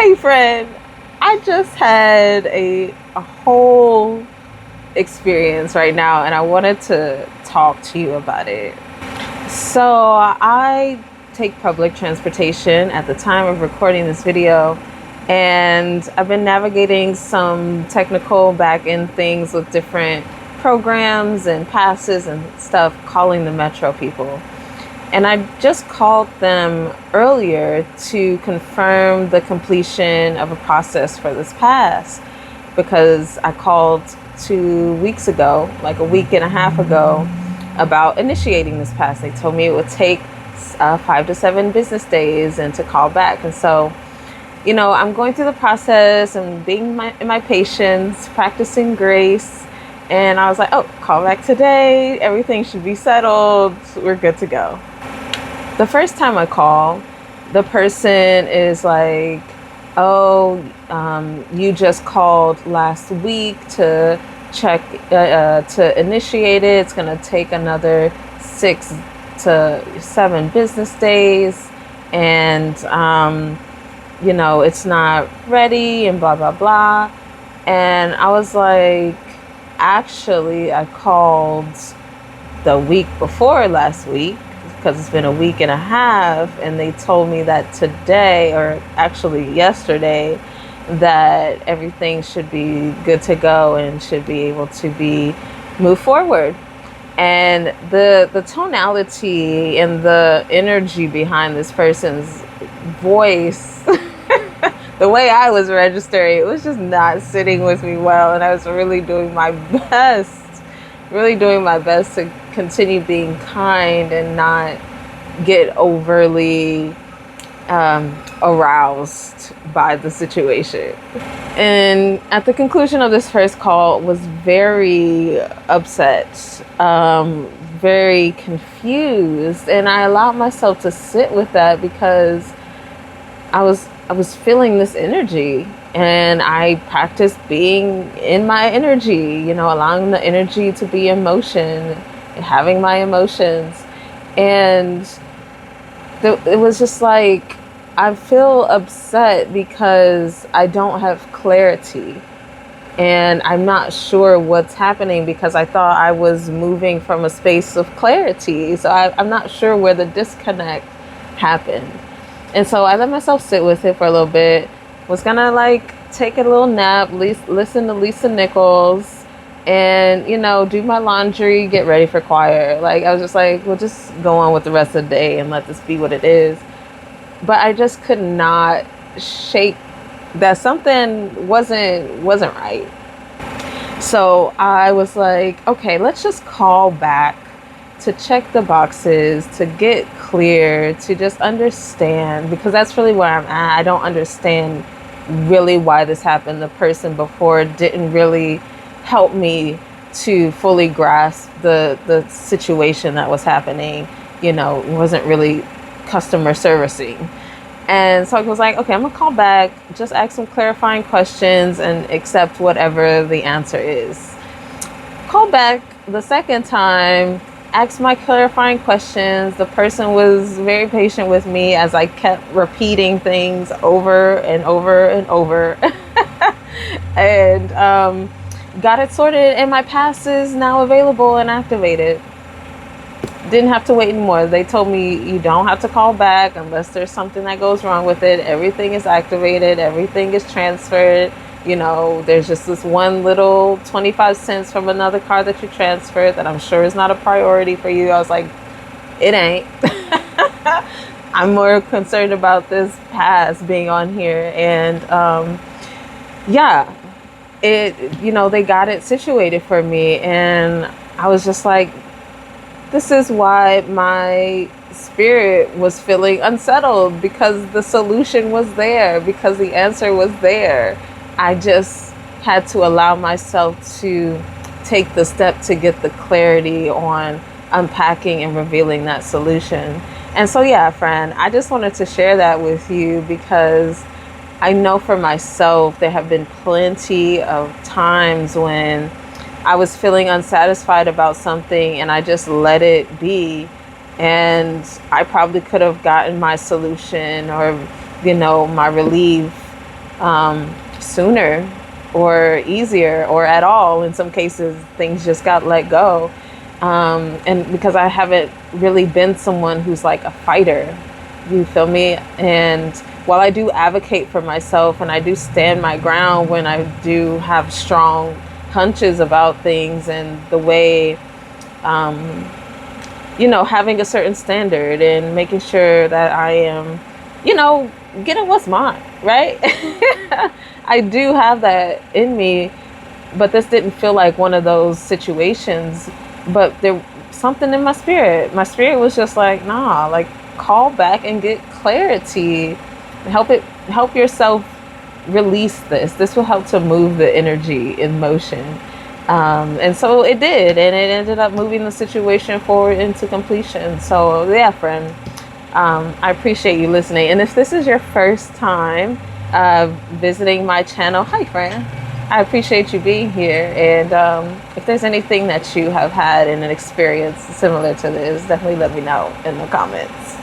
Hey friend, I just had a whole experience right now and I wanted to talk to you about it. So I take public transportation at the time of recording this video, and I've been navigating some technical back end things with different programs and passes and stuff, calling the metro people. And I just called them earlier to confirm the completion of a process for this pass, because I called 2 weeks ago, like a week and a half ago, about initiating this pass. They told me it would take 5 to 7 business days and to call back. And so, I'm going through the process and being in my patience, practicing grace. And I was like, oh, call back today. Everything should be settled. We're good to go. The first time I call, the person is like, oh, you just called last week to check, to initiate it. It's going to take another 6 to 7 business days. And, it's not ready and blah, blah, blah. And I was like, actually, I called the week before last week, because it's been a week and a half, and they told me that today, or actually yesterday, that everything should be good to go and should be able to be moved forward. And the tonality and the energy behind this person's voice, the way I was registering, it was just not sitting with me well, and I was really doing my best to continue being kind and not get overly aroused by the situation. And at the conclusion of this first call, was very upset, very confused, and I allowed myself to sit with that because I was feeling this energy. And I practiced being in my energy, allowing the energy to be in motion and having my emotions. And it was just like, I feel upset because I don't have clarity. And I'm not sure what's happening, because I thought I was moving from a space of clarity. So I'm not sure where the disconnect happened. And so I let myself sit with it for a little bit. Was gonna take a little nap, listen to Lisa Nichols, and do my laundry, get ready for choir. I was just like, we'll just go on with the rest of the day and let this be what it is. But I just could not shake that something wasn't right. So I was like, okay, let's just call back to check the boxes, to get clear, to just understand, because that's really where I'm at. I don't understand really why this happened. The person before didn't really help me to fully grasp the situation that was happening. Wasn't really customer servicing. And so I was like, okay, I'm gonna call back, just ask some clarifying questions and accept whatever the answer is. Call back the second time, asked my clarifying questions. The person was very patient with me as I kept repeating things over and over and over. And got it sorted, and my pass is now available and activated. Didn't have to wait anymore. They told me you don't have to call back unless there's something that goes wrong with it. Everything is activated. Everything is transferred. There's just this one little 25 cents from another card that you transferred that I'm sure is not a priority for you. I was like, it ain't. I'm more concerned about this pass being on here. And they got it situated for me. And I was just like, this is why my spirit was feeling unsettled, because the solution was there, because the answer was there. I just had to allow myself to take the step to get the clarity on unpacking and revealing that solution. And so, yeah, friend, I just wanted to share that with you, because I know for myself, there have been plenty of times when I was feeling unsatisfied about something and I just let it be. And I probably could have gotten my solution or, my relief sooner or easier or at all. In some cases, things just got let go. And because I haven't really been someone who's like a fighter, you feel me? And while I do advocate for myself and I do stand my ground when I do have strong hunches about things and the way, having a certain standard and making sure that I am, getting what's mine, right? I do have that in me, but this didn't feel like one of those situations. But there something in my spirit. My spirit was just like, nah, like call back and get clarity. Help yourself release this. This will help to move the energy in motion. And so it did, and it ended up moving the situation forward into completion. So yeah, friend, I appreciate you listening. And if this is your first time visiting my channel, hi friend. I appreciate you being here. And if there's anything that you have had in an experience similar to this, definitely let me know in the comments.